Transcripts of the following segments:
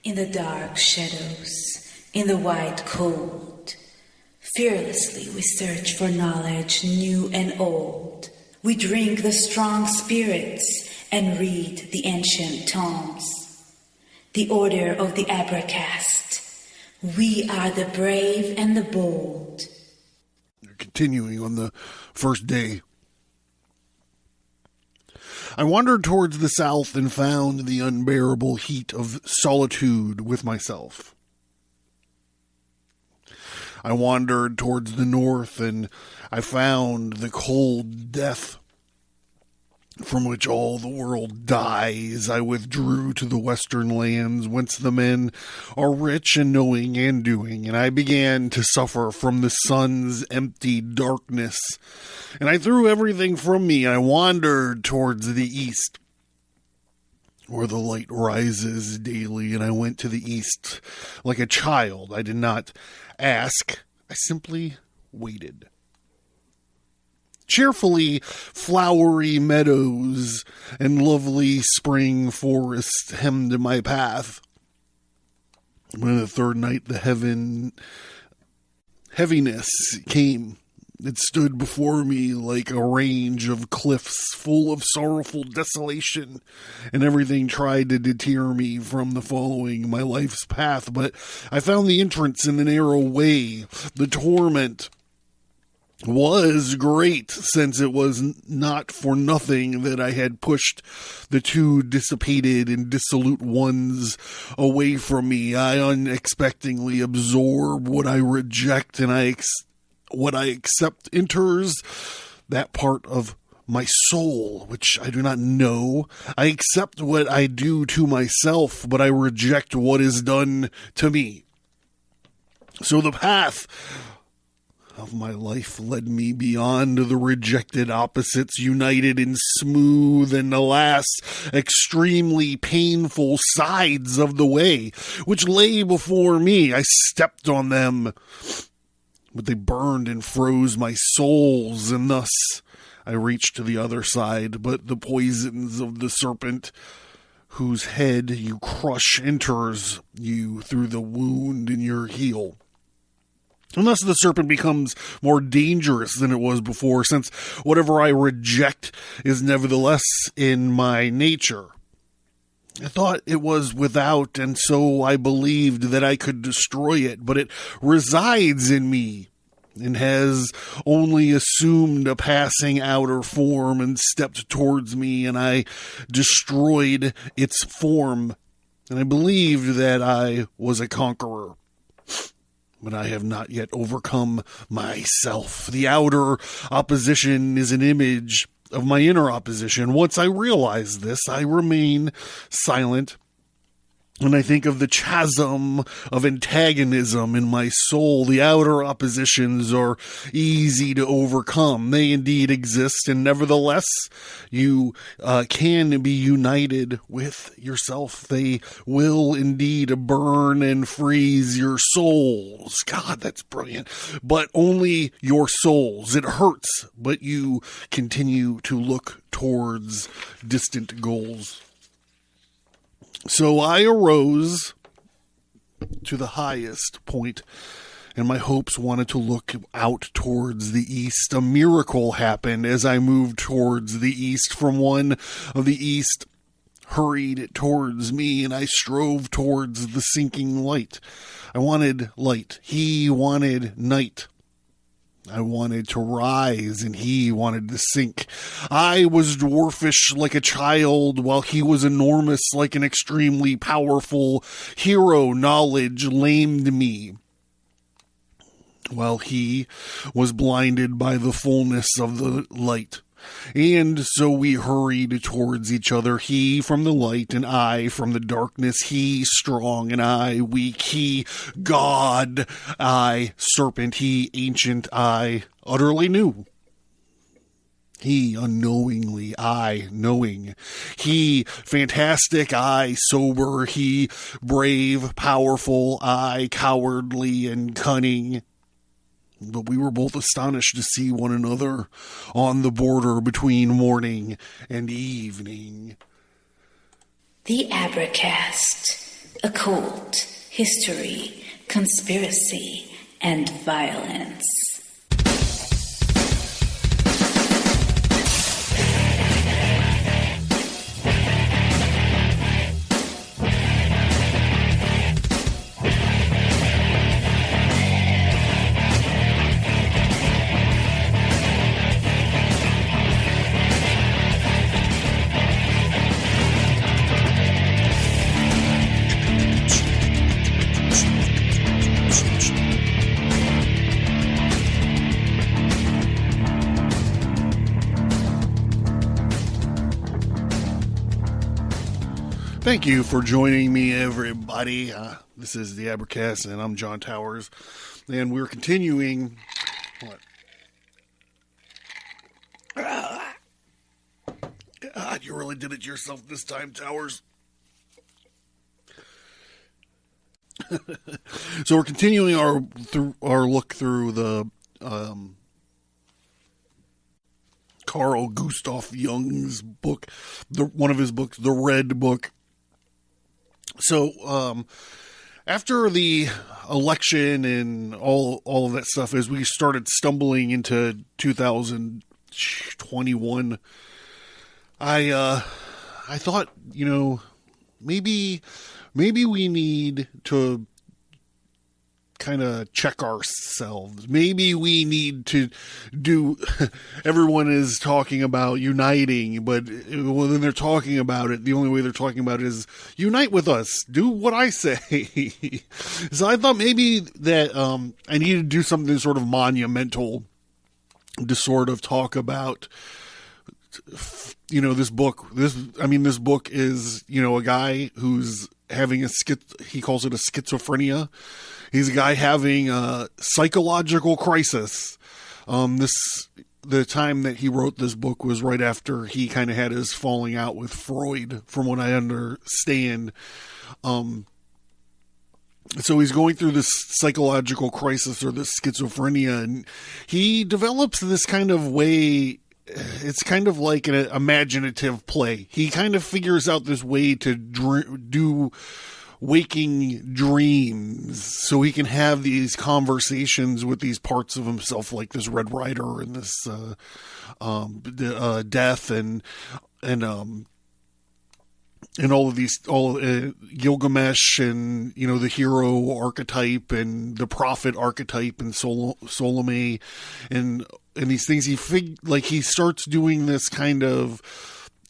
In the dark shadows, in the white cold, fearlessly we search for knowledge new and old. We drink the strong spirits and read the ancient tomes. The order of the Abracast. We are the brave and the bold. Continuing on the first day, I wandered towards the south and found the unbearable heat of solitude with myself. I wandered towards the north and I found the cold death from which all the world dies. I withdrew to the western lands whence the men are rich and knowing and doing, and I began to suffer from the sun's empty darkness. And I threw everything from me, and I wandered towards the east, where the light rises daily, and I went to the east like a child. I did not ask, I simply waited. Cheerfully flowery meadows and lovely spring forests hemmed my path. When the third night the heaviness came. It stood before me like a range of cliffs full of sorrowful desolation, and everything tried to deter me from the following my life's path. But I found the entrance in the narrow way. The torment was great, since it was not for nothing that I had pushed the two dissipated and dissolute ones away from me. I unexpectedly absorb what I reject, and what I accept enters that part of my soul which I do not know. I accept what I do to myself, but I reject what is done to me. So the path of my life led me beyond the rejected opposites, united in smooth and, alas, extremely painful sides of the way, which lay before me. I stepped on them, but they burned and froze my soles, and thus I reached to the other side. But the poisons of the serpent, whose head you crush, enters you through the wound in your heel. And thus the serpent becomes more dangerous than it was before, since whatever I reject is nevertheless in my nature. I thought it was without, and so I believed that I could destroy it, but it resides in me, and has only assumed a passing outer form and stepped towards me, and I destroyed its form, and I believed that I was a conqueror. But I have not yet overcome myself. The outer opposition is an image of my inner opposition. Once I realize this, I remain silent. And I think of the chasm of antagonism in my soul. The outer oppositions are easy to overcome. They indeed exist, and nevertheless, you can be united with yourself. They will indeed burn and freeze your souls. God, that's brilliant. But only your souls. It hurts, but you continue to look towards distant goals. So I arose to the highest point, and my hopes wanted to look out towards the east. A miracle happened as I moved towards the east. From one of the east hurried towards me, and I strove towards the sinking light. I wanted light. He wanted night. I wanted to rise, and he wanted to sink. I was dwarfish like a child, while he was enormous like an extremely powerful hero. Knowledge lamed me, while he was blinded by the fullness of the light. And so we hurried towards each other, he from the light and I from the darkness, he strong and I weak, he God, I serpent, he ancient, I utterly new. He unknowingly, I knowing. He fantastic, I sober. He brave, powerful, I cowardly and cunning. But we were both astonished to see one another on the border between morning and evening. The Abracast. occult, history, conspiracy, and violence. Thank you for joining me, everybody. This is the Abracast, and I'm John Towers. And we're continuing... What? God, you really did it yourself this time, Towers. So we're continuing our look through the Carl Gustav Jung's book, one of his books, The Red Book. So, after the election and all of that stuff, as we started stumbling into 2021, I thought, maybe we need to kind of check ourselves. Maybe we need to do, everyone is talking about uniting, but when they're talking about it, the only way they're talking about it is unite with us. Do what I say. So I thought maybe that I needed to do something sort of monumental to sort of talk about, this book. This book is, a guy who's having he calls it a schizophrenia. He's a guy having a psychological crisis. The time that he wrote this book was right after he kind of had his falling out with Freud, from what I understand. So he's going through this psychological crisis, or this schizophrenia, and he develops this kind of way. It's kind of like an imaginative play. He kind of figures out this way to do waking dreams, so he can have these conversations with these parts of himself, like this Red Rider and this death and all of these, Gilgamesh and the hero archetype and the prophet archetype and Salome and these things. He starts doing this kind of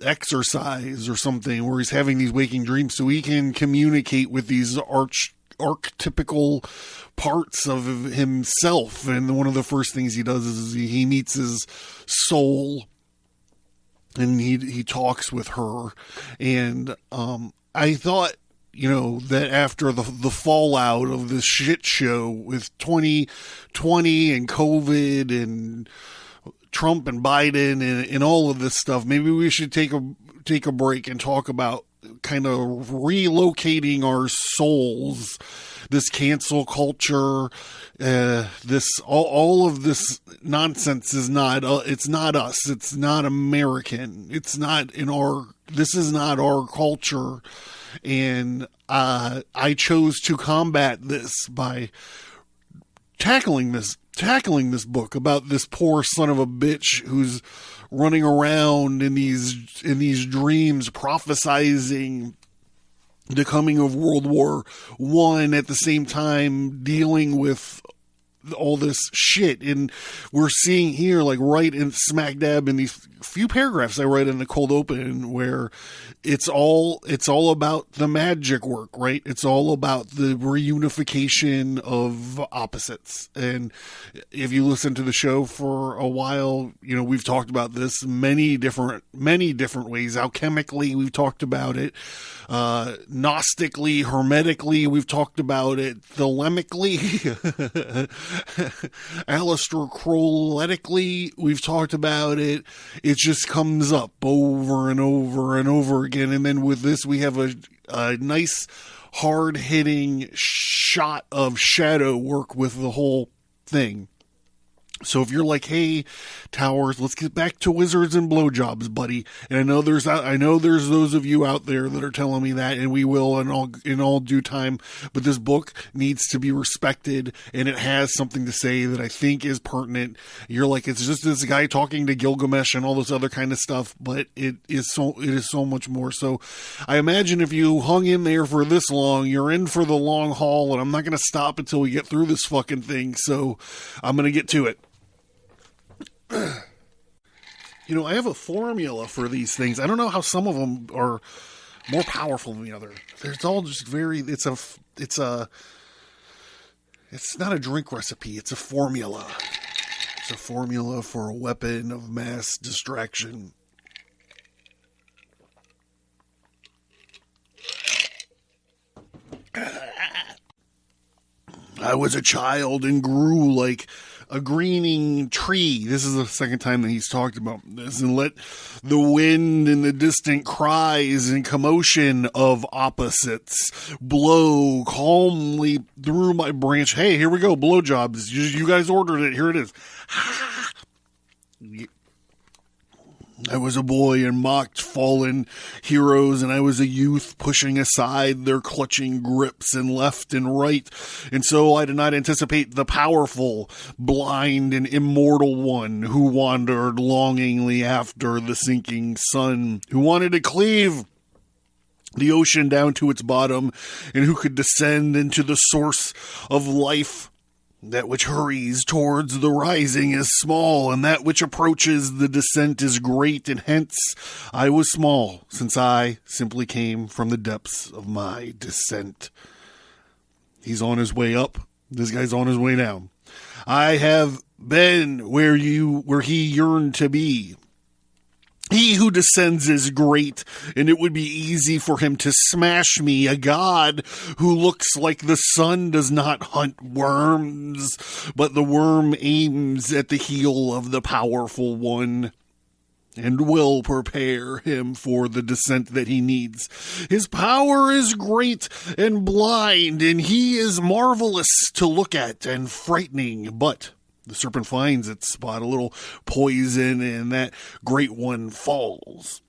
exercise or something where he's having these waking dreams so he can communicate with these archetypical parts of himself. And one of the first things he does is he meets his soul and he talks with her. And I thought, that after the fallout of this shit show with 2020 and COVID and Trump and Biden and all of this stuff, maybe we should take a break and talk about kind of relocating our souls. This cancel culture, all of this nonsense is not. It's not us. It's not American. It's not this is not our culture, and I chose to combat this by tackling this book about this poor son of a bitch who's running around in these dreams prophesizing the coming of World War I, at the same time dealing with all this shit. And we're seeing here, like right in smack dab in these few paragraphs I write in the cold open, where it's all about the magic work, right? It's all about the reunification of opposites. And if you listen to the show for a while, we've talked about this many different ways. Alchemically, we've talked about it. Gnostically, hermetically, we've talked about it. Thelemically, Aleister Crowletically, we've talked about it. It just comes up over and over and over again. And then with this, we have a nice hard-hitting shot of shadow work with the whole thing. So if you're like, hey, Towers, let's get back to wizards and blowjobs, buddy. And I know there's those of you out there that are telling me that, and we will in all due time. But this book needs to be respected, and it has something to say that I think is pertinent. You're like, it's just this guy talking to Gilgamesh and all this other kind of stuff, but it is so much more. So I imagine if you hung in there for this long, you're in for the long haul, and I'm not going to stop until we get through this fucking thing. So I'm going to get to it. You know, I have a formula for these things. I don't know how some of them are more powerful than the other. It's all just it's not a drink recipe. It's a formula. It's a formula for a weapon of mass distraction. I was a child and grew like a greening tree. This is the second time that he's talked about this. And let the wind and the distant cries and commotion of opposites blow calmly through my branch. Hey, here we go. Blowjobs. You guys ordered it. Here it is. I was a boy and mocked fallen heroes, and I was a youth pushing aside their clutching grips and left and right. And so I did not anticipate the powerful, blind, and immortal one who wandered longingly after the sinking sun, who wanted to cleave the ocean down to its bottom, and who could descend into the source of life. That which hurries towards the rising is small, and that which approaches the descent is great, and hence I was small, since I simply came from the depths of my descent. He's on his way up. This guy's on his way down. I have been where he yearned to be. He who descends is great, and it would be easy for him to smash me. A god who looks like the sun does not hunt worms, but the worm aims at the heel of the powerful one, and will prepare him for the descent that he needs. His power is great and blind, and he is marvelous to look at and frightening, but the serpent finds its spot, a little poison, and that great one falls.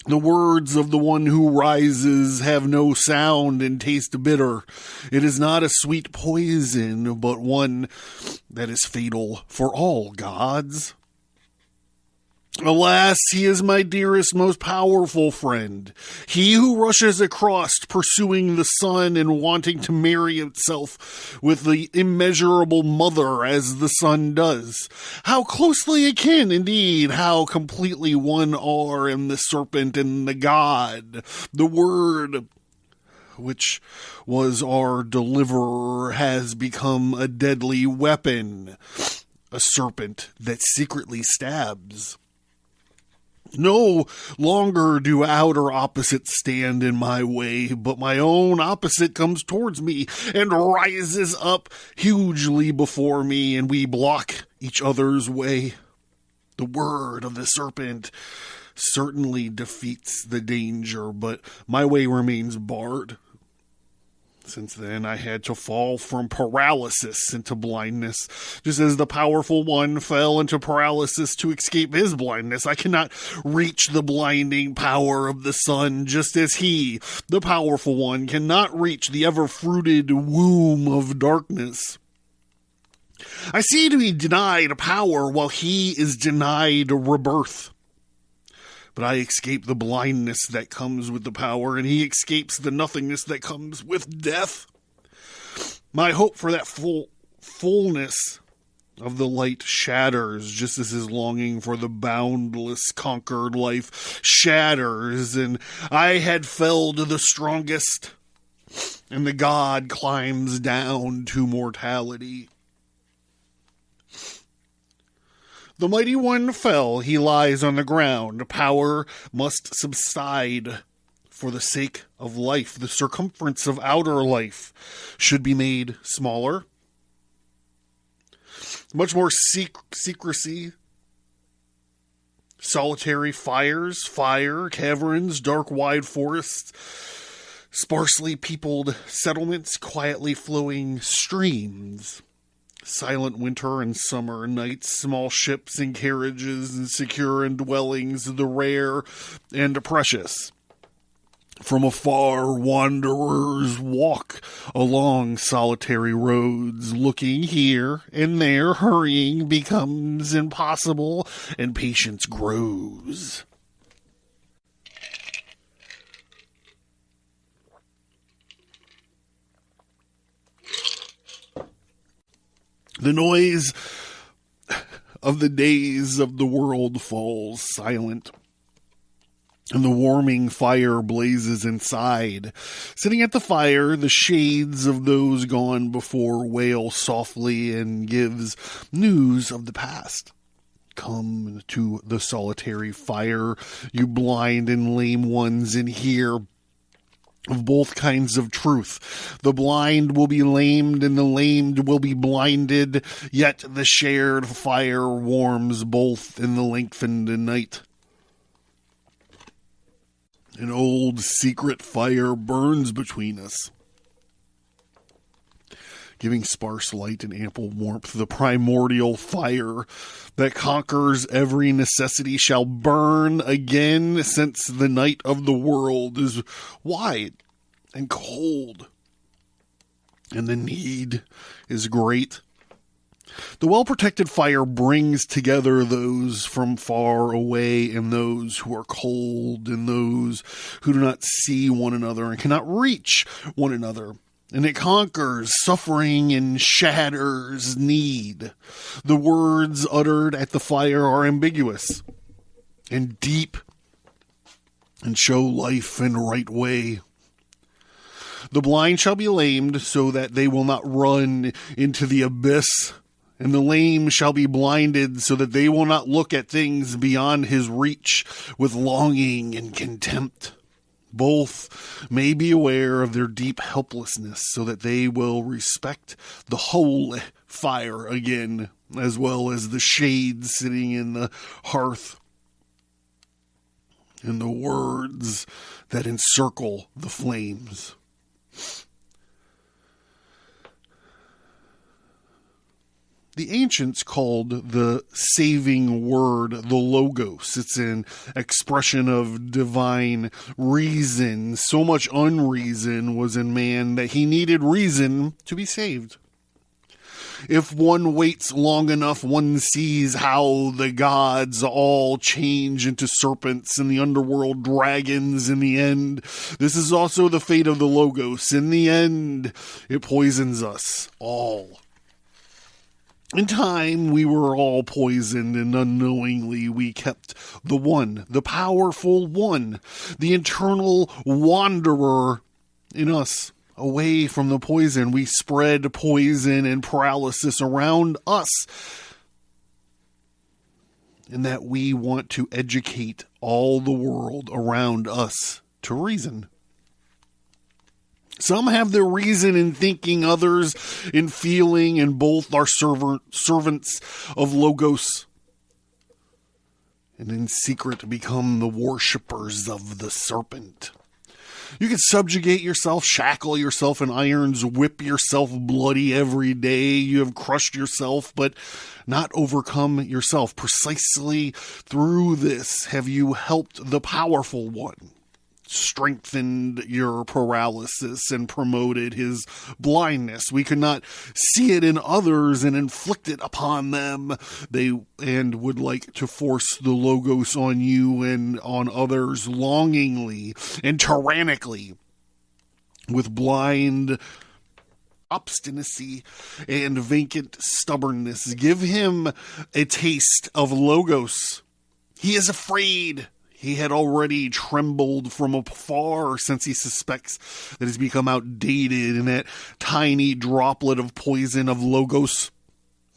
The words of the one who rises have no sound and taste bitter. It is not a sweet poison, but one that is fatal for all gods. Alas, he is my dearest, most powerful friend. He who rushes across, pursuing the sun and wanting to marry itself with the immeasurable mother as the sun does. How closely akin, indeed, how completely one are in the serpent and the god. The word which was our deliverer has become a deadly weapon, a serpent that secretly stabs. No longer do outer opposites stand in my way, but my own opposite comes towards me and rises up hugely before me, and we block each other's way. The word of the serpent certainly defeats the danger, but my way remains barred. Since then, I had to fall from paralysis into blindness, just as the powerful one fell into paralysis to escape his blindness. I cannot reach the blinding power of the sun, just as he, the powerful one, cannot reach the ever-fruited womb of darkness. I seem to be denied power while he is denied rebirth. But I escape the blindness that comes with the power, and he escapes the nothingness that comes with death. My hope for that fullness of the light shatters, just as his longing for the boundless conquered life shatters, and I had felled the strongest, and the god climbs down to mortality. The mighty one fell, he lies on the ground. Power must subside for the sake of life. The circumference of outer life should be made smaller. Much more secrecy. Solitary fire, caverns, dark wide forests, sparsely peopled settlements, quietly flowing streams. Silent winter and summer nights, small ships and carriages and secure in dwellings, the rare and precious. From afar, wanderers walk along solitary roads, looking here and there. Hurrying becomes impossible, and patience grows. The noise of the days of the world falls silent, and the warming fire blazes inside. Sitting at the fire, the shades of those gone before wail softly and gives news of the past. Come to the solitary fire, you blind and lame ones, and hear of both kinds of truth. The blind will be lamed and the lamed will be blinded, yet the shared fire warms both in the lengthened night. An old secret fire burns between us, giving sparse light and ample warmth. The primordial fire that conquers every necessity shall burn again, since the night of the world is wide and cold, and the need is great. The well-protected fire brings together those from far away and those who are cold and those who do not see one another and cannot reach one another. And it conquers suffering and shatters need. The words uttered at the fire are ambiguous and deep and show life in right way. The blind shall be lamed so that they will not run into the abyss, and the lame shall be blinded so that they will not look at things beyond his reach with longing and contempt. Both may be aware of their deep helplessness so that they will respect the holy fire again, as well as the shade sitting in the hearth and the words that encircle the flames. The ancients called the saving word the Logos. It's an expression of divine reason. So much unreason was in man that he needed reason to be saved. If one waits long enough, one sees how the gods all change into serpents and the underworld dragons in the end. This is also the fate of the Logos. In the end, it poisons us all. In time, we were all poisoned, and unknowingly we kept the one, the powerful one, the eternal wanderer in us, away from the poison. We spread poison and paralysis around us, and that we want to educate all the world around us to reason. Some have their reason in thinking, others in feeling, and both are servants of Logos, and in secret become the worshippers of the serpent. You can subjugate yourself, shackle yourself in irons, whip yourself bloody every day. You have crushed yourself, but not overcome yourself. Precisely through this have you helped the powerful one, strengthened your paralysis, and promoted his blindness. We could not see it in others and inflict it upon them. They would like to force the Logos on you and on others longingly and tyrannically, with blind obstinacy and vacant stubbornness. Give him a taste of Logos. He is afraid. He had already trembled from afar since he suspects that he's become outdated, and that tiny droplet of poison of Logos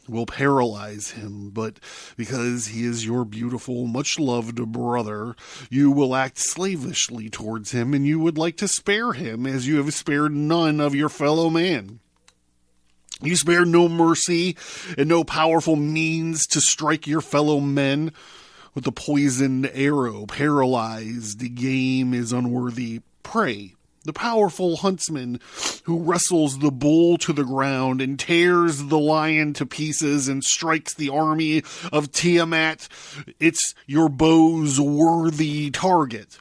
will paralyze him. But because he is your beautiful, much-loved brother, you will act slavishly towards him, and you would like to spare him as you have spared none of your fellow man. You spare no mercy and no powerful means to strike your fellow men with the poisoned arrow. Paralyzed, the game is unworthy prey the powerful huntsman who wrestles the bull to the ground and tears the lion to pieces and strikes the army of Tiamat. It's your bow's worthy target.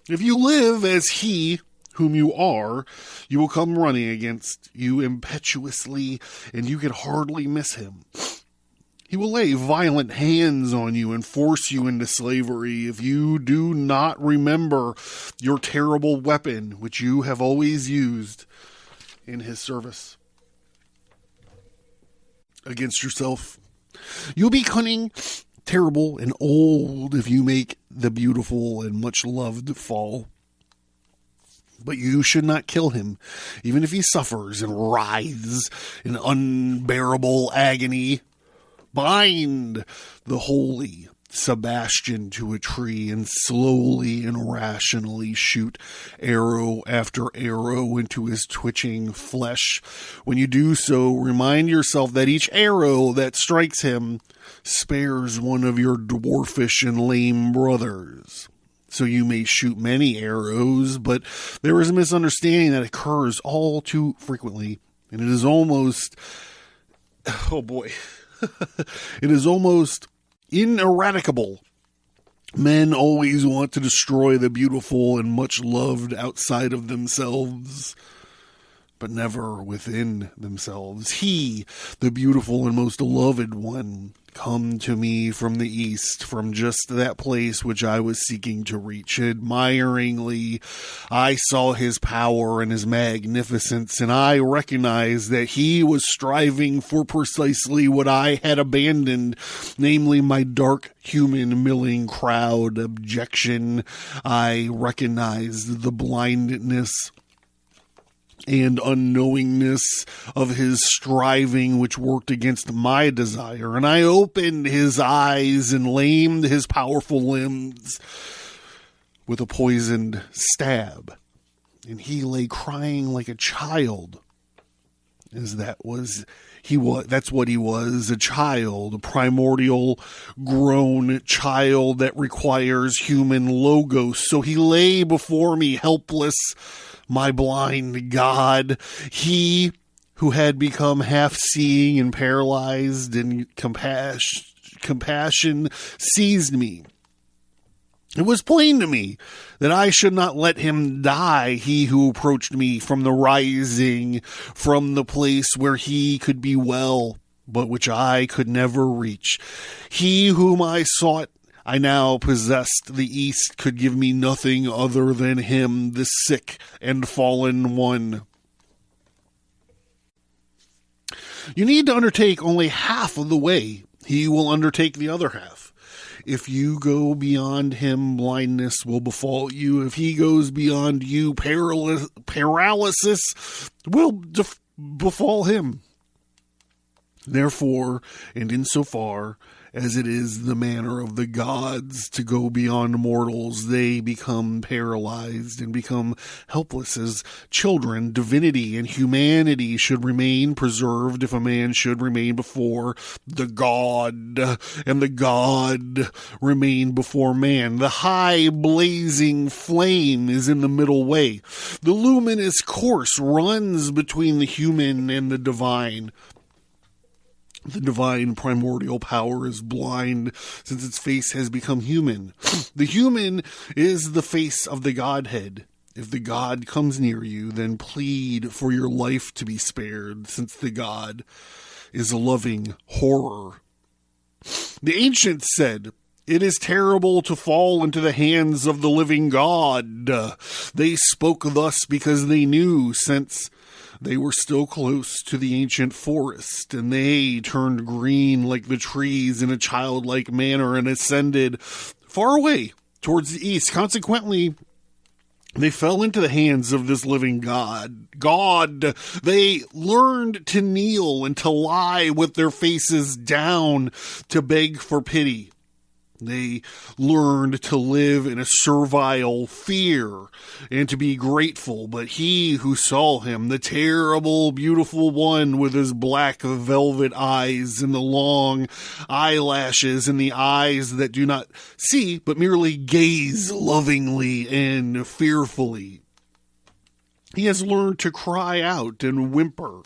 If you live as he whom you are, you will come running against you impetuously, and you can hardly miss him. He will lay violent hands on you and force you into slavery if you do not remember your terrible weapon, which you have always used in his service against yourself. You'll be cunning, terrible, and old if you make the beautiful and much loved fall. But you should not kill him, even if he suffers and writhes in unbearable agony. Bind the holy Sebastian to a tree and slowly and rationally shoot arrow after arrow into his twitching flesh. When you do so, remind yourself that each arrow that strikes him spares one of your dwarfish and lame brothers. So you may shoot many arrows, but there is a misunderstanding that occurs all too frequently, and it is almost, oh boy, it is almost ineradicable. Men always want to destroy the beautiful and much loved outside of themselves, but never within themselves. He, the beautiful and most beloved one, come to me from the east, from just that place which I was seeking to reach. Admiringly, I saw his power and his magnificence, and I recognized that he was striving for precisely what I had abandoned, namely my dark human milling crowd objection. I recognized the blindness and unknowingness of his striving which worked against my desire, and I opened his eyes and lamed his powerful limbs with a poisoned stab, and he lay crying like a child, as that's what he was, a child, a primordial grown child that requires human logos. So he lay before me helpless, my blind God, he who had become half-seeing and paralyzed, and compassion seized me. It was plain to me that I should not let him die, he who approached me from the rising, from the place where he could be well, but which I could never reach. He whom I sought, I now possessed. The East could give me nothing other than him, the sick and fallen one. You need to undertake only half of the way. He will undertake the other half. If you go beyond him, blindness will befall you. If he goes beyond you, paralysis will befall him. Therefore, and insofar as it is the manner of the gods to go beyond mortals, they become paralyzed and become helpless as children. Divinity and humanity should remain preserved if a man should remain before the god, and the god remain before man. The high blazing flame is in the middle way. The luminous course runs between the human and the divine. The divine primordial power is blind, since its face has become human. The human is the face of the Godhead. If the God comes near you, then plead for your life to be spared, since the God is a loving horror. The ancients said, "It is terrible to fall into the hands of the living God." They spoke thus because they knew, since they were still close to the ancient forest, and they turned green like the trees in a childlike manner and ascended far away towards the east. Consequently, they fell into the hands of this living God. They learned to kneel and to lie with their faces down to beg for pity. They learned to live in a servile fear and to be grateful. But he who saw him, the terrible, beautiful one with his black velvet eyes and the long eyelashes and the eyes that do not see but merely gaze lovingly and fearfully, he has learned to cry out and whimper,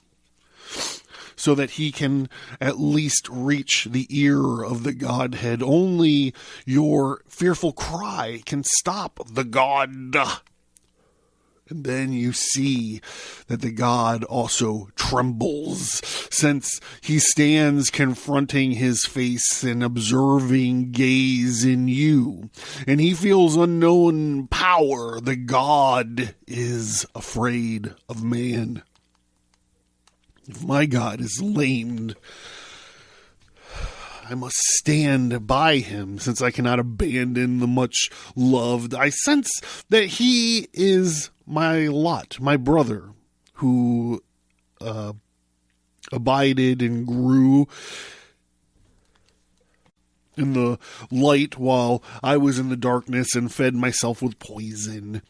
so that he can at least reach the ear of the Godhead. Only your fearful cry can stop the God. And then you see that the God also trembles, since he stands confronting his face and observing gaze in you. And he feels unknown power. The God is afraid of man. If my God is lamed, I must stand by him, since I cannot abandon the much loved. I sense that he is my lot, my brother, who abided and grew in the light while I was in the darkness and fed myself with poison.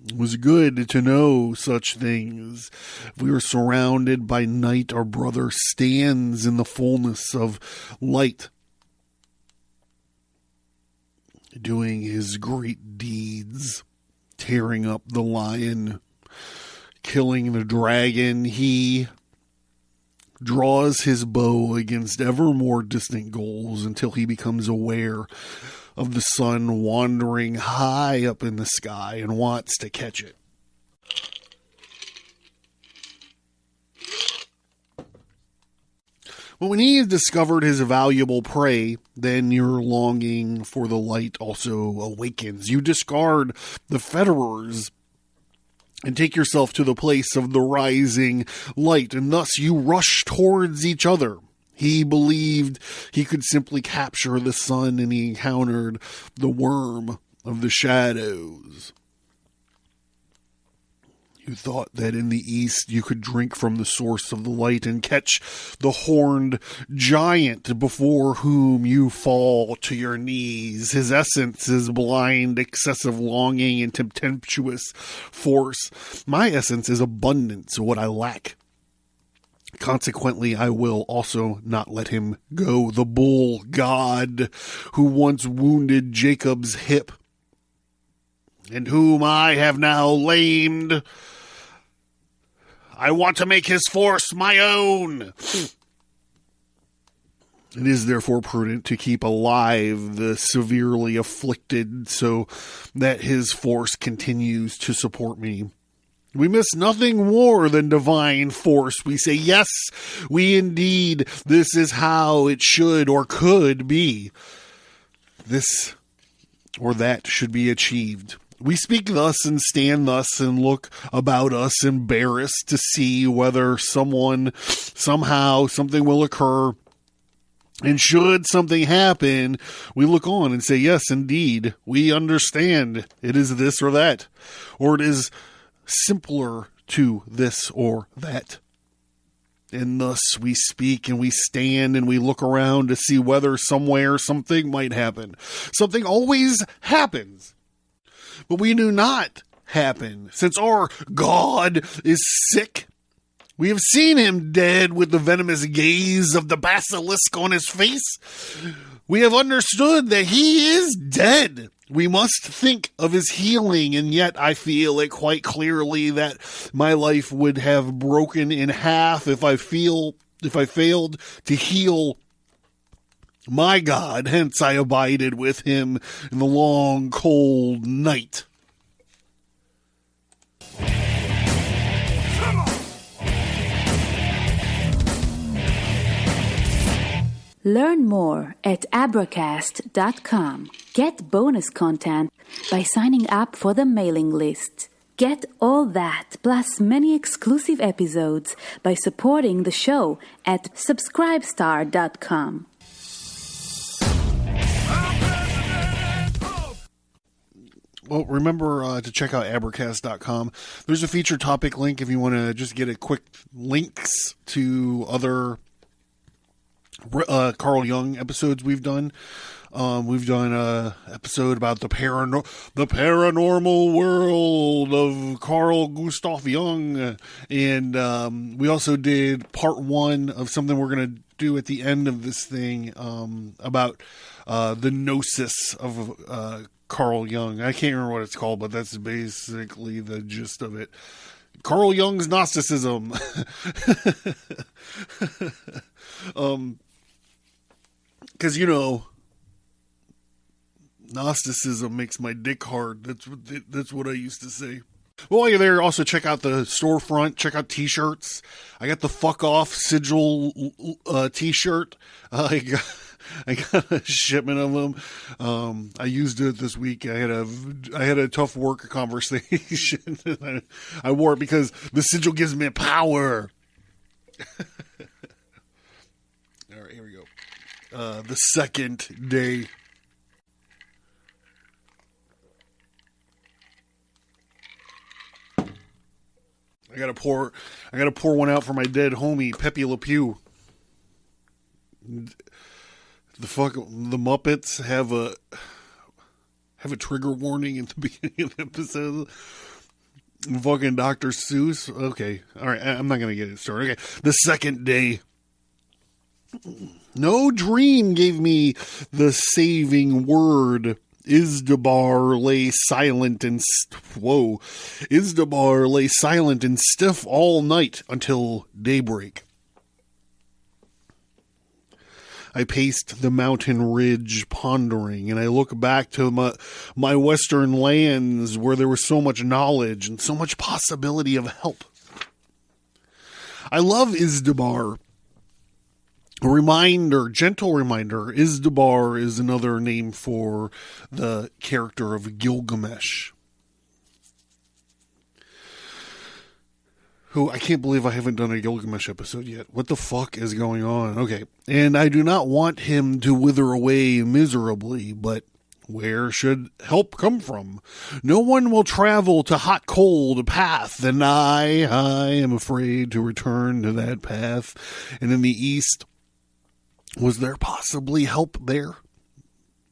It was good to know such things. If we are surrounded by night, our brother stands in the fullness of light, doing his great deeds, tearing up the lion, killing the dragon. He draws his bow against ever more distant goals until he becomes aware of the sun wandering high up in the sky and wants to catch it. But when he has discovered his valuable prey, then your longing for the light also awakens. You discard the fetterers and take yourself to the place of the rising light, and thus you rush towards each other. He believed he could simply capture the sun, and he encountered the worm of the shadows. You thought that in the east you could drink from the source of the light and catch the horned giant before whom you fall to your knees. His essence is blind, excessive longing, and tempestuous force. My essence is abundance, what I lack. Consequently, I will also not let him go. The bull god who once wounded Jacob's hip, and whom I have now lamed, I want to make his force my own. It is therefore prudent to keep alive the severely afflicted, so that his force continues to support me. We miss nothing more than divine force. We say, yes, we indeed, this is how it should or could be. This or that should be achieved. We speak thus and stand thus and look about us embarrassed to see whether somehow, something will occur. And should something happen, we look on and say, yes, indeed, we understand it is this or that, or it is simpler to this or that. And thus we speak and we stand and we look around to see whether somewhere something might happen. Something always happens, but we do not happen, since our God is sick. We have seen him dead with the venomous gaze of the basilisk on his face. We have understood that he is dead. We must think of his healing, and yet I feel it quite clearly that my life would have broken in half if I failed to heal my God. Hence I abided with him in the long, cold night. Learn more at Abracast.com. Get bonus content by signing up for the mailing list. Get all that, plus many exclusive episodes by supporting the show at Subscribestar.com. Well, remember to check out Abracast.com. There's a feature topic link if you want to just get a quick links to other Carl Jung episodes we've done. We've done a episode about the paranormal world of Carl Gustav Jung, and we also did part 1 of something we're going to do at the end of this thing, about the gnosis of Carl Jung. I can't remember what it's called, but that's basically the gist of it. Carl Jung's Gnosticism. Because, Gnosticism makes my dick hard. That's what I used to say. Well, while you're there, also check out the storefront. Check out t-shirts. I got the fuck off sigil t-shirt. I got a shipment of them. I used it this week. I had a tough work conversation. I wore it because the sigil gives me power. All right, here we go. The second day. I gotta pour one out for my dead homie, Pepe Le Pew. The Muppets have a trigger warning at the beginning of the episode. Fucking Dr. Seuss. Okay. All right. I'm not going to get it started. Okay. The second day. No dream gave me the saving word. Izdabar lay silent and stiff all night until daybreak. I paced the mountain ridge pondering, and I look back to my western lands where there was so much knowledge and so much possibility of help. I love Izdabar. Gentle reminder, Izdabar is another name for the character of Gilgamesh. Who, I can't believe I haven't done a Gilgamesh episode yet. What the fuck is going on? Okay. And I do not want him to wither away miserably, but where should help come from? No one will travel to hot cold path, and I am afraid to return to that path. And in the east, was there possibly help there?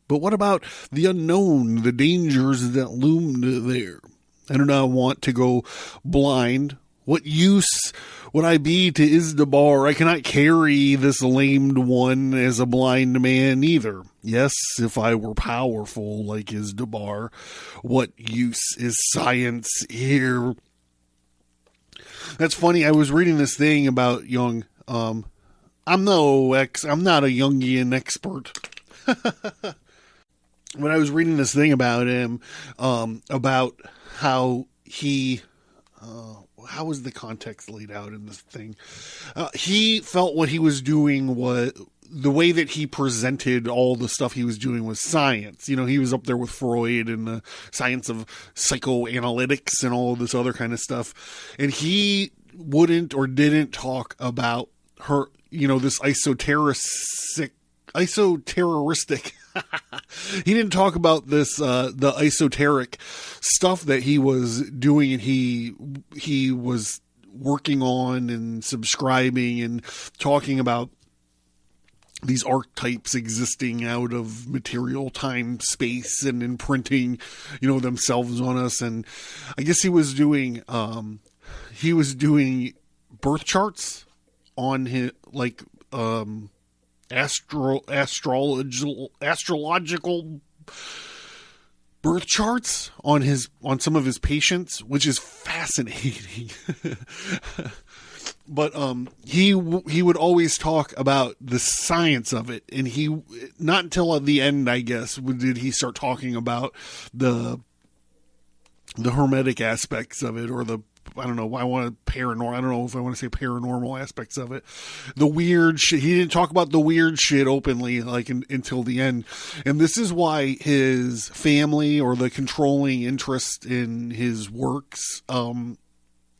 But what about the unknown, the dangers that loomed there? I do not want to go blind. What use would I be to Izdabar? I cannot carry this lamed one as a blind man either. Yes, if I were powerful like Izdabar, what use is science here? That's funny. I was reading this thing about Jung. I'm not a Jungian expert. When I was reading this thing about him, about how he, how was the context laid out in this thing? He felt what he was doing was, the way that he presented all the stuff he was doing was science. He was up there with Freud and the science of psychoanalytics and all of this other kind of stuff. And he wouldn't or didn't talk about her, this esoteric. He didn't talk about this, the esoteric stuff that he was doing and he was working on and subscribing and talking about these archetypes existing out of material, time, space, and imprinting, themselves on us. And I guess he was doing birth charts on his, astrological birth charts on some of his patients, which is fascinating. But he would always talk about the science of it, and he, not until at the end, I guess, did he start talking about the hermetic aspects of it, or the, I don't know, I don't know if I want to say paranormal aspects of it. The weird shit. He didn't talk about the weird shit openly, until the end. And this is why his family, or the controlling interest in his works,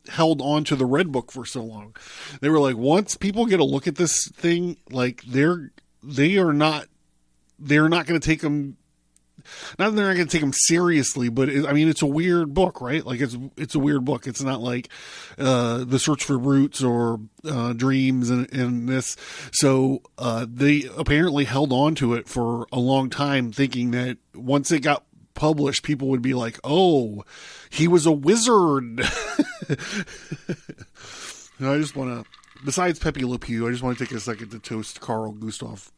held on to the Red Book for so long. They were like, once people get a look at this thing, they're not going to take them not that they're not going to take him seriously, but it's a weird book, right? Like it's a weird book. It's not like The Search for Roots or Dreams and this. So they apparently held on to it for a long time, thinking that once it got published, people would be like, "Oh, he was a wizard." I just want to, besides Pepe Le Pew, I just want to take a second to toast Carl Gustav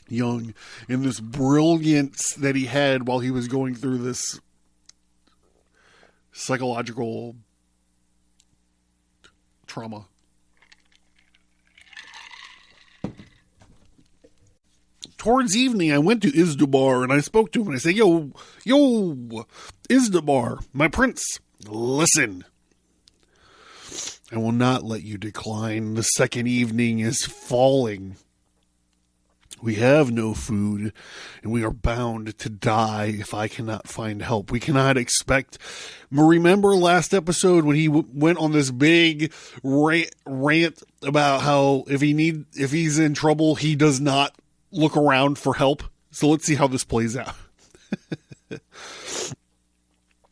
Jung and this brilliance that he had while he was going through this psychological trauma. Towards evening, I went to Izdubar and I spoke to him and I said, yo, Izdubar, my prince, listen. I will not let you decline. The second evening is falling. We have no food, and we are bound to die if I cannot find help. We cannot expect. Remember last episode when he went on this big rant about how if he's in trouble, he does not look around for help? So let's see how this plays out.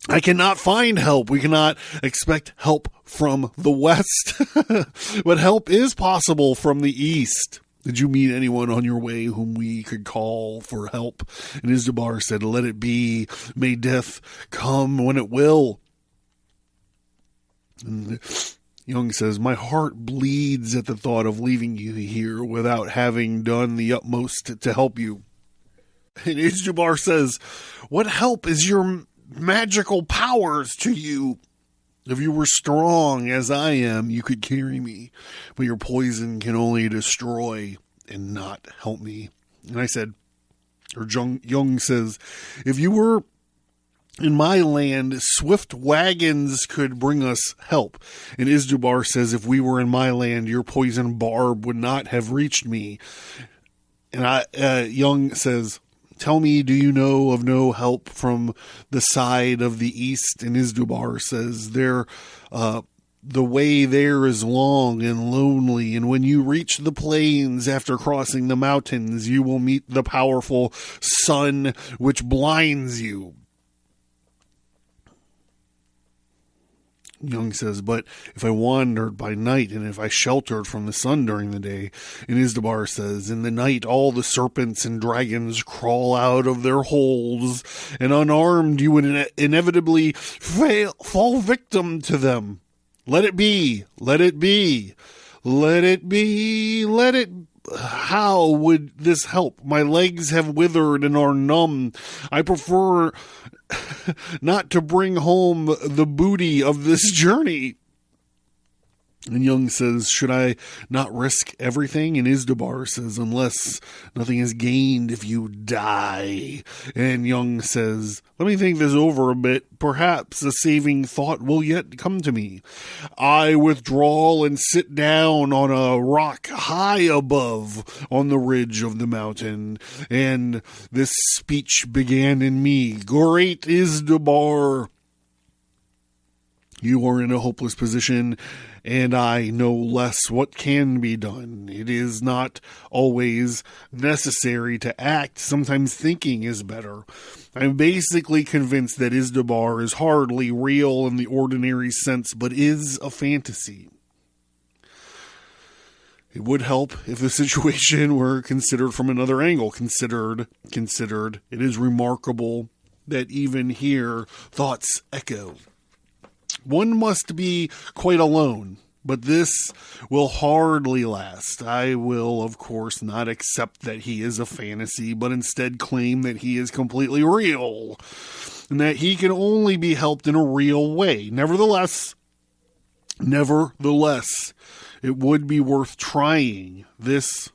I cannot find help. We cannot expect help from the west, but help is possible from the east. Did you meet anyone on your way whom we could call for help? And Izdubar said, let it be. May death come when it will. And Jung says, my heart bleeds at the thought of leaving you here without having done the utmost to help you. And Izdubar says, what help is your magical powers to you? If you were strong as I am, you could carry me, but your poison can only destroy and not help me. And I said, or Jung says, if you were in my land, swift wagons could bring us help. And Izdubar says, if we were in my land, your poison barb would not have reached me. And Jung says, tell me, do you know of no help from the side of the east? And Izdubar says, the way there is long and lonely, and when you reach the plains after crossing the mountains, you will meet the powerful sun which blinds you. Jung says, but if I wandered by night and if I sheltered from the sun during the day, and Izdubar says, in the night all the serpents and dragons crawl out of their holes, and unarmed you would inevitably fall victim to them. Let it be, let it be, let it be, let it. How would this help? My legs have withered and are numb. I prefer not to bring home the booty of this journey. And Jung says, should I not risk everything? And Izdubar says, unless nothing is gained if you die. And Jung says, let me think this over a bit. Perhaps a saving thought will yet come to me. I withdraw and sit down on a rock high above on the ridge of the mountain. And this speech began in me. Great Izdubar, you are in a hopeless position, and I know less what can be done. It is not always necessary to act. Sometimes thinking is better. I'm basically convinced that Izdubar is hardly real in the ordinary sense, but is a fantasy. It would help if the situation were considered from another angle. Considered, it is remarkable that even here thoughts echo. One must be quite alone, but this will hardly last. I will, of course, not accept that he is a fantasy, but instead claim that he is completely real, and that he can only be helped in a real way. Nevertheless, it would be worth trying. This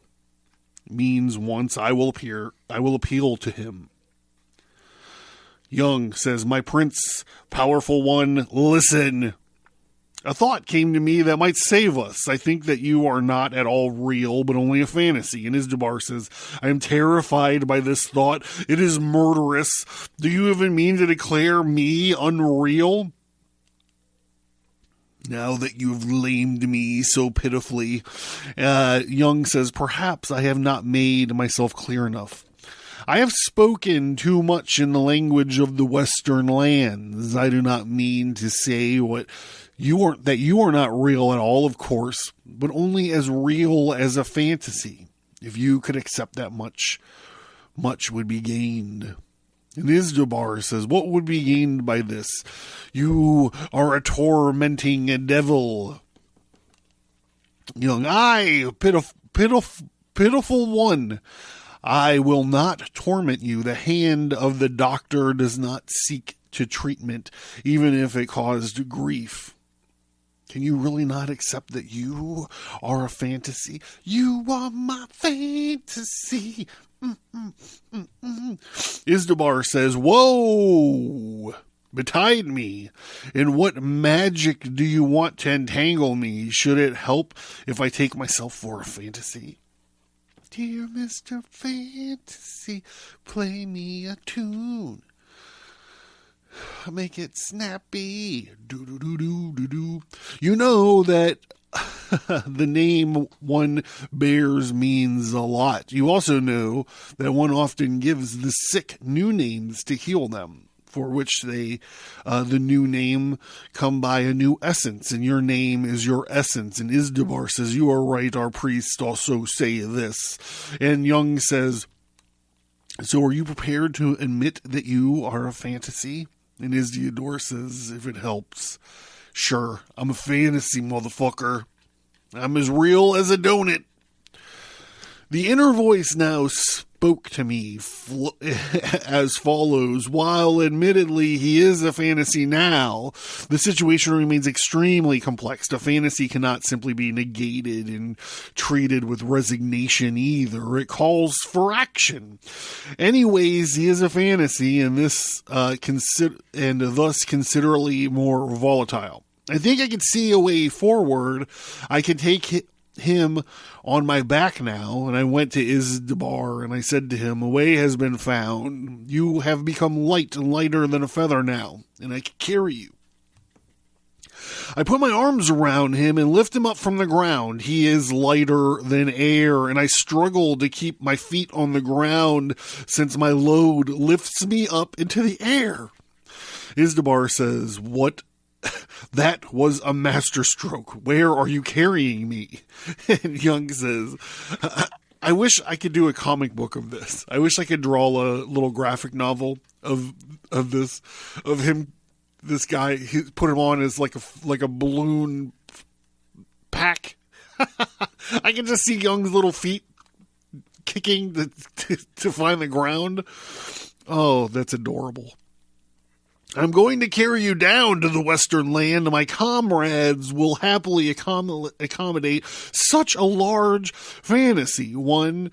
means once I will appeal to him. Jung says, my prince, powerful one, listen. A thought came to me that might save us. I think that you are not at all real, but only a fantasy. And Izdubar says, I am terrified by this thought. It is murderous. Do you even mean to declare me unreal? Now that you have lamed me so pitifully, Jung says, perhaps I have not made myself clear enough. I have spoken too much in the language of the Western lands. I do not mean to say that you are not real at all, of course, but only as real as a fantasy. If you could accept that much would be gained. And Isdubar says, what would be gained by this? You are a tormenting devil. Jung, I, pitiful one, I will not torment you. The hand of the doctor does not seek to treatment, even if it caused grief. Can you really not accept that you are a fantasy? You are my fantasy. Isdubar says, whoa, betide me. In what magic do you want to entangle me? Should it help if I take myself for a fantasy? Dear Mr. Fantasy, play me a tune. Make it snappy. Do-do-do-do-do-do. You know that the name one bears means a lot. You also know that one often gives the sick new names to heal them, for which the new name come by a new essence, and your name is your essence. And Isdubar says, you are right, our priests also say this. And Jung says, so are you prepared to admit that you are a fantasy? And Isdubar says, if it helps, sure, I'm a fantasy, motherfucker. I'm as real as a donut. The inner voice now spoke to me as follows. While admittedly he is a fantasy now, the situation remains extremely complex. A fantasy cannot simply be negated and treated with resignation either. It calls for action. Anyways, he is a fantasy, and thus considerably more volatile. I think I can see a way forward. I can take him on my back now. And I went to Isdubar and I said to him, a way has been found. You have become light and lighter than a feather now, and I can carry you. I put my arms around him and lift him up from the ground. He is lighter than air, and I struggle to keep my feet on the ground since my load lifts me up into the air. Isdubar says, what? That was a masterstroke. Where are you carrying me? And Jung says, I wish I could do a comic book of this. I wish I could draw a little graphic novel of him. This guy, he put him on as like a balloon pack. I can just see Jung's little feet kicking to find the ground. Oh, that's adorable. I'm going to carry you down to the Western land, and my comrades will happily accommodate such a large fantasy. Once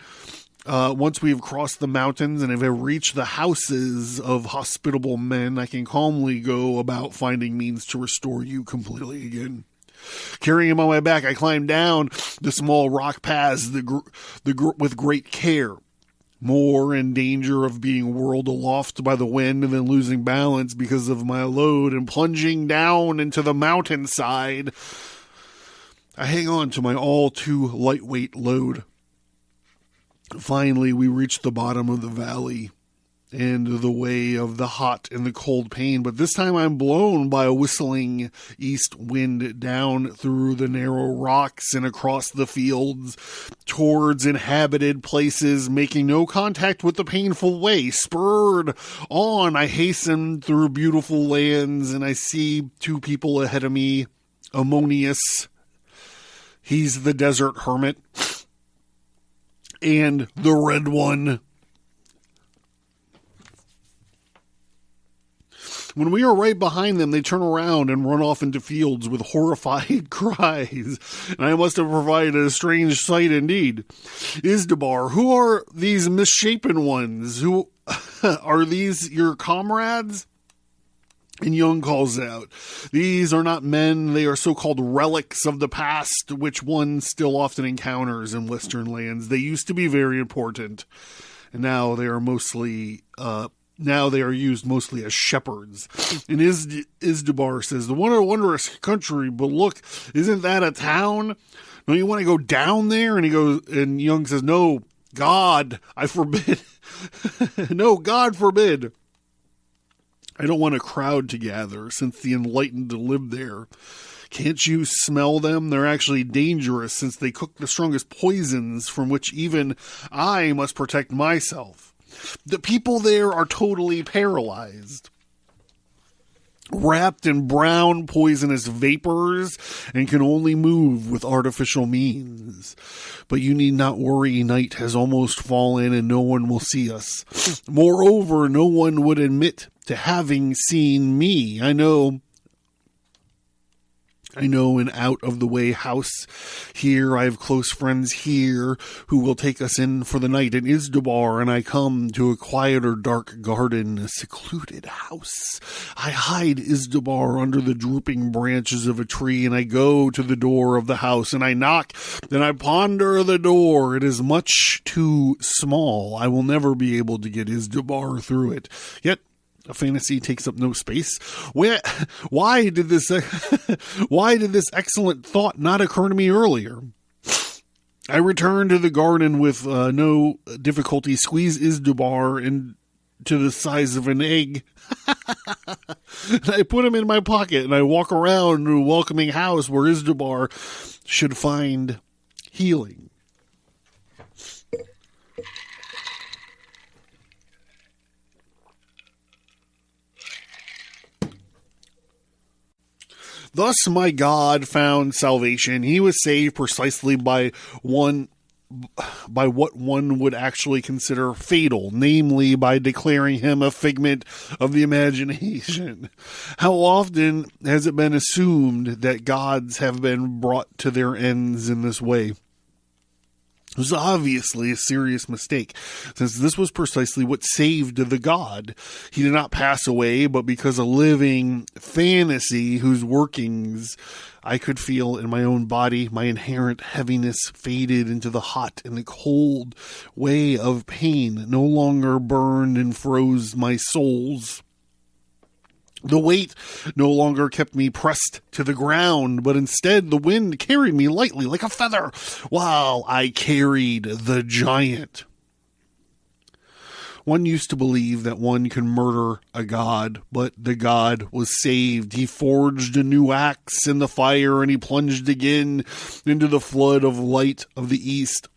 we have crossed the mountains and have reached the houses of hospitable men, I can calmly go about finding means to restore you completely again. Carrying him on my back, I climb down the small rock paths with great care. More in danger of being whirled aloft by the wind and then losing balance because of my load and plunging down into the mountainside. I hang on to my all too lightweight load. Finally, we reach the bottom of the valley and the way of the hot and the cold pain, but this time I'm blown by a whistling east wind down through the narrow rocks and across the fields towards inhabited places, making no contact with the painful way. Spurred on, I hasten through beautiful lands, and I see two people ahead of me. Ammonius, he's the desert hermit, and the red one. When we are right behind them, they turn around and run off into fields with horrified cries, and I must have provided a strange sight indeed. Isdubar, who are these misshapen ones? Who are these your comrades? And Jung calls out, these are not men, they are so-called relics of the past, which one still often encounters in Western lands. They used to be very important, and now they are used mostly as shepherds. And Isdubar says, the wondrous country, but look, isn't that a town? Don't you want to go down there? And Jung says, no, God, I forbid. No, God forbid. I don't want a crowd to gather, since the enlightened live there. Can't you smell them? They're actually dangerous, since they cook the strongest poisons from which even I must protect myself. The people there are totally paralyzed, wrapped in brown poisonous vapors, and can only move with artificial means. But you need not worry, night has almost fallen and no one will see us. Moreover, no one would admit to having seen me. I know an out-of-the-way house here. I have close friends here who will take us in for the night in Isdubar, and I come to a quieter, dark garden, a secluded house. I hide Isdubar under the drooping branches of a tree, and I go to the door of the house, and I knock, and I ponder the door. It is much too small. I will never be able to get Isdubar through it. Yet, a fantasy takes up no space. Why did this excellent thought not occur to me earlier? I return to the garden with no difficulty, squeeze Isdubar into the size of an egg. I put him in my pocket and I walk around a welcoming house where Isdubar should find healing. Thus my God found salvation. He was saved precisely by what one would actually consider fatal, namely by declaring him a figment of the imagination. How often has it been assumed that gods have been brought to their ends in this way? It was obviously a serious mistake, since this was precisely what saved the god. He did not pass away, but because a living fantasy whose workings I could feel in my own body, my inherent heaviness faded into the hot and the cold way of pain, no longer burned and froze my soles. The weight no longer kept me pressed to the ground, but instead the wind carried me lightly like a feather, while I carried the giant. One used to believe that one could murder a god, but the god was saved. He forged a new axe in the fire, and he plunged again into the flood of light of the east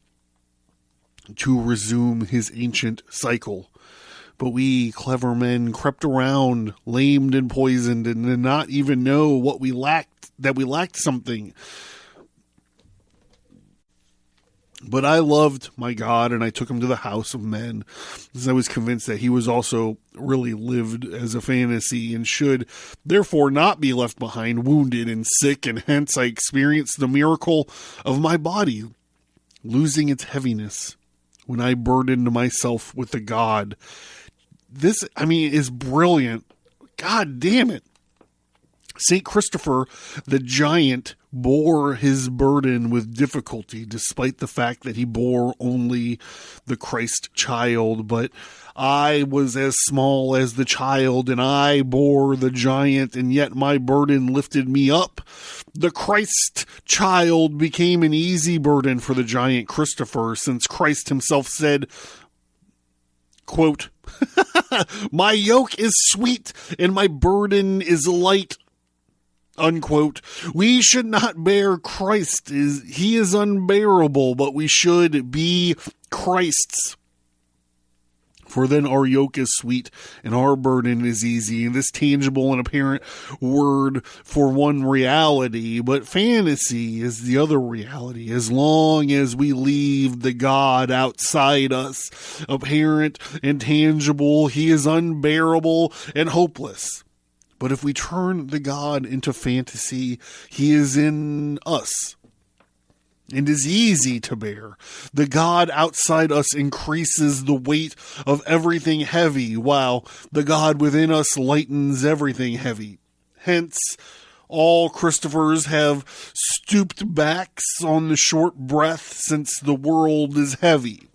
to resume his ancient cycle. But we clever men crept around, lamed and poisoned, and did not even know what we lacked, that we lacked something. But I loved my God, and I took him to the house of men, because I was convinced that he was also really lived as a fantasy, and should therefore not be left behind, wounded and sick, and hence I experienced the miracle of my body losing its heaviness when I burdened myself with the God. This, is brilliant. God damn it. St. Christopher, the giant, bore his burden with difficulty, despite the fact that he bore only the Christ child. But I was as small as the child, and I bore the giant, and yet my burden lifted me up. The Christ child became an easy burden for the giant Christopher, since Christ himself said, quote, "My yoke is sweet and my burden is light," unquote. We should not bear Christ. He is unbearable, but we should be Christ's. For then our yoke is sweet and our burden is easy. And this tangible and apparent word for one reality, but fantasy is the other reality. As long as we leave the God outside us, apparent and tangible, he is unbearable and hopeless. But if we turn the God into fantasy, he is in us and is easy to bear. The God outside us increases the weight of everything heavy, while the God within us lightens everything heavy. Hence, all Christophers have stooped backs on the short breath, since the world is heavy.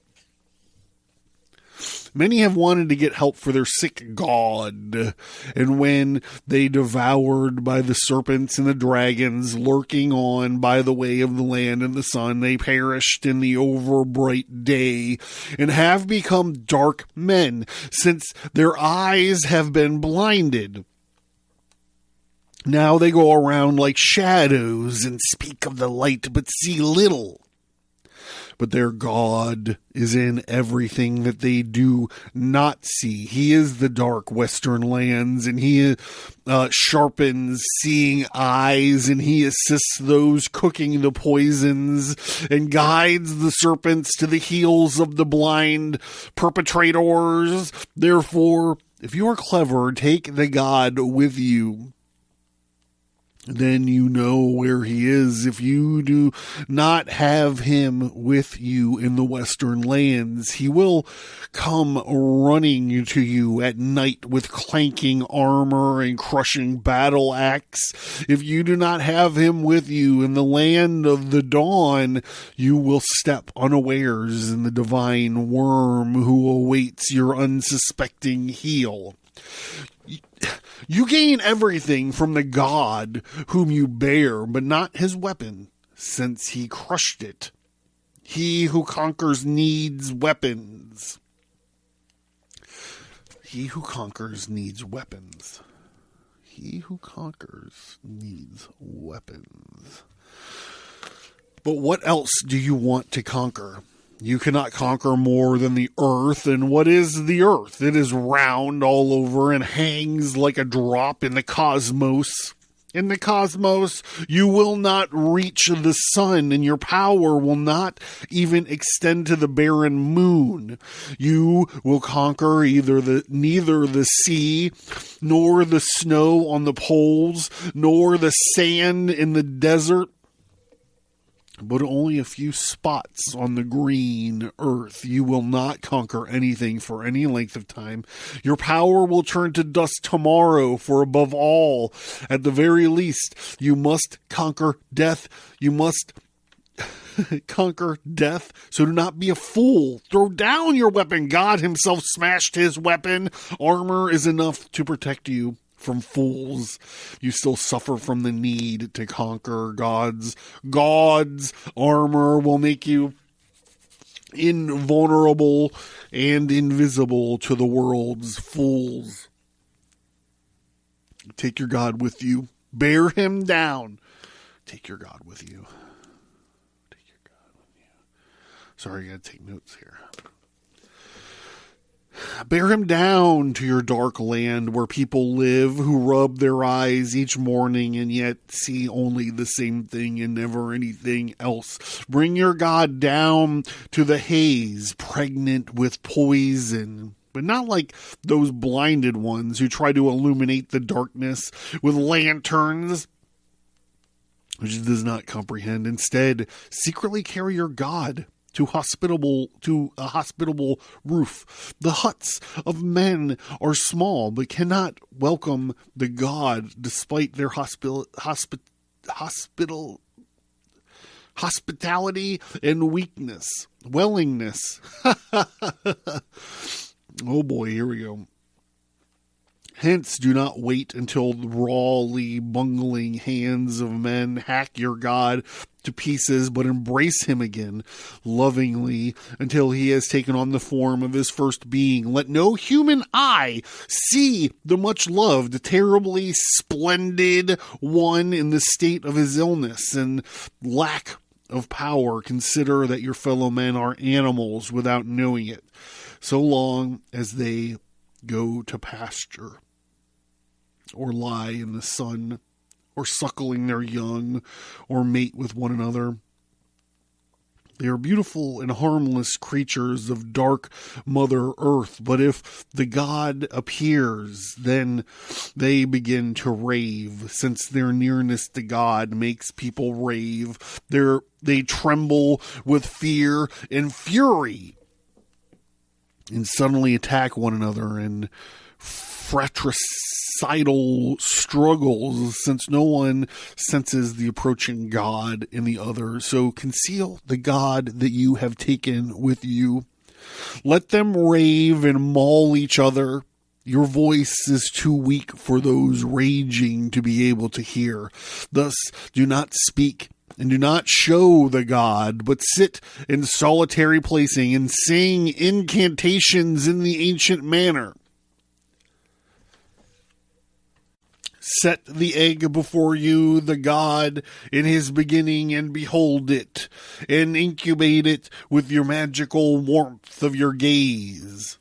Many have wanted to get help for their sick god, and when they devoured by the serpents and the dragons lurking on by the way of the land and the sun, they perished in the overbright day, and have become dark men, since their eyes have been blinded. Now they go around like shadows and speak of the light, but see little. But their God is in everything that they do not see. He is the dark western lands, and he sharpens seeing eyes, and he assists those cooking the poisons, and guides the serpents to the heels of the blind perpetrators. Therefore, if you are clever, take the God with you. Then you know where he is. If you do not have him with you in the western lands, he will come running to you at night with clanking armor and crushing battle axe. If you do not have him with you in the land of the dawn, you will step unawares in the divine worm who awaits your unsuspecting heel. You gain everything from the God whom you bear, but not his weapon, since he crushed it. He who conquers needs weapons. He who conquers needs weapons. He who conquers needs weapons. But what else do you want to conquer? You cannot conquer more than the earth. And what is the earth? It is round all over and hangs like a drop in the cosmos. In the cosmos, you will not reach the sun, and your power will not even extend to the barren moon. You will conquer neither the sea, nor the snow on the poles, nor the sand in the desert, but only a few spots on the green earth. You will not conquer anything for any length of time. Your power will turn to dust tomorrow, for above all, at the very least, you must conquer death. You must conquer death, so do not be a fool. Throw down your weapon. God himself smashed his weapon. Armor is enough to protect you from fools. You still suffer from the need to conquer. God's armor will make you invulnerable and invisible to the world's fools. Take your God with you. Bear him down. Take your God with you. Take your God with you. Sorry, I gotta take notes here. Bear him down to your dark land where people live who rub their eyes each morning and yet see only the same thing and never anything else. Bring your God down to the haze, pregnant with poison. But not like those blinded ones who try to illuminate the darkness with lanterns, which it does not comprehend. Instead, secretly carry your God to a hospitable roof. The huts of men are small, but cannot welcome the God despite their hospitality and willingness. Oh boy, here we go. Hence, do not wait until the rawly bungling hands of men hack your God to pieces, but embrace him again lovingly until he has taken on the form of his first being. Let no human eye see the much loved, terribly splendid one in the state of his illness and lack of power. Consider that your fellow men are animals without knowing it, so long as they go to pasture, or lie in the sun, or suckling their young, or mate with one another. They are beautiful and harmless creatures of dark Mother Earth, but if the God appears, then they begin to rave, since their nearness to God makes people rave. They tremble with fear and fury, and suddenly attack one another in fratricidal struggles, since no one senses the approaching God in the other. So conceal the God that you have taken with you. Let them rave and maul each other. Your voice is too weak for those raging to be able to hear. Thus, do not speak and do not show the god, but sit in solitary placing and sing incantations in the ancient manner. Set the egg before you, the god, in his beginning, and behold it, and incubate it with your magical warmth of your gaze.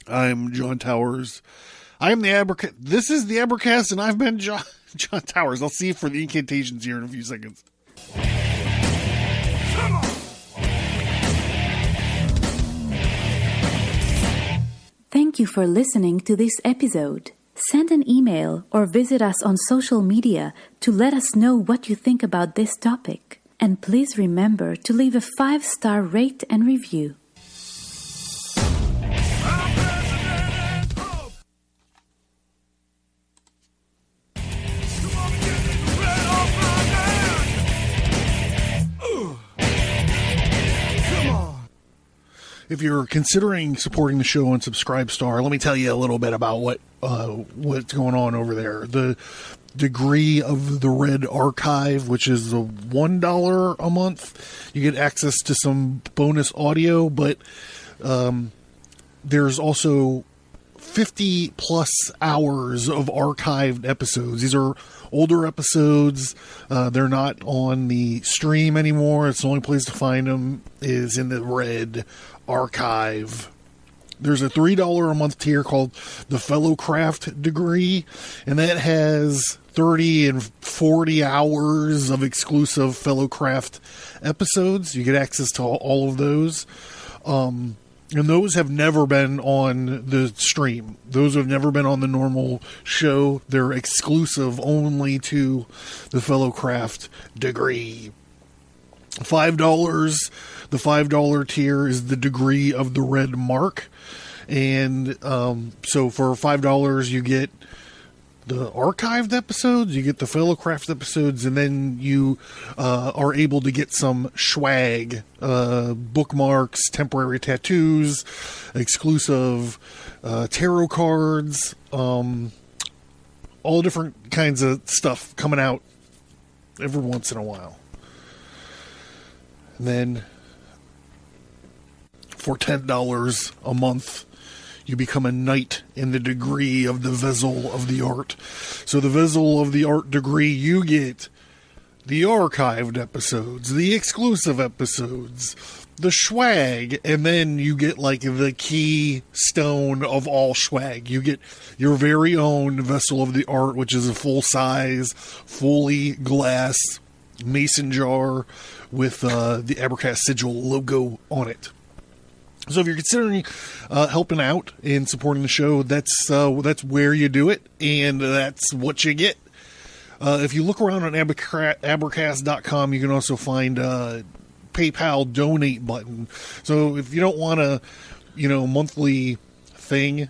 I'm John Towers. I'm the Abracast. This is the Abracast, and I've been John Towers. I'll see you for the incantations here in a few seconds. Thank you for listening to this episode. Send an email or visit us on social media to let us know what you think about this topic. And please remember to leave a 5-star rate and review. If you're considering supporting the show on Subscribestar, let me tell you a little bit about what's going on over there. The Degree of the Red Archive, which is the $1 a month. You get access to some bonus audio, but there's also 50 plus hours of archived episodes. These are older episodes. They're not on the stream anymore. It's the only place to find them is in the Red Archive. There's a $3 a month tier called the Fellowcraft Degree, and that has 30 and 40 hours of exclusive Fellowcraft episodes. You get access to all of those. And those have never been on the stream. Those have never been on the normal show. They're exclusive only to the Fellowcraft Degree. $5. The $5 tier is the Degree of the Red Mark. And so for $5, you get the archived episodes, you get the Fellowcraft episodes, and then you are able to get some swag, bookmarks, temporary tattoos, exclusive tarot cards, all different kinds of stuff coming out every once in a while. And then for $10 a month, you become a knight in the Degree of the Vessel of the Art. So the Vessel of the Art degree, you get the archived episodes, the exclusive episodes, the swag, and then you get like the keystone of all swag. You get your very own Vessel of the Art, which is a full-size, fully glass mason jar with the Abracast sigil logo on it. So if you're considering helping out and supporting the show, that's where you do it, and that's what you get. If you look around on Abracast.com, you can also find PayPal donate button. So if you don't want a monthly thing,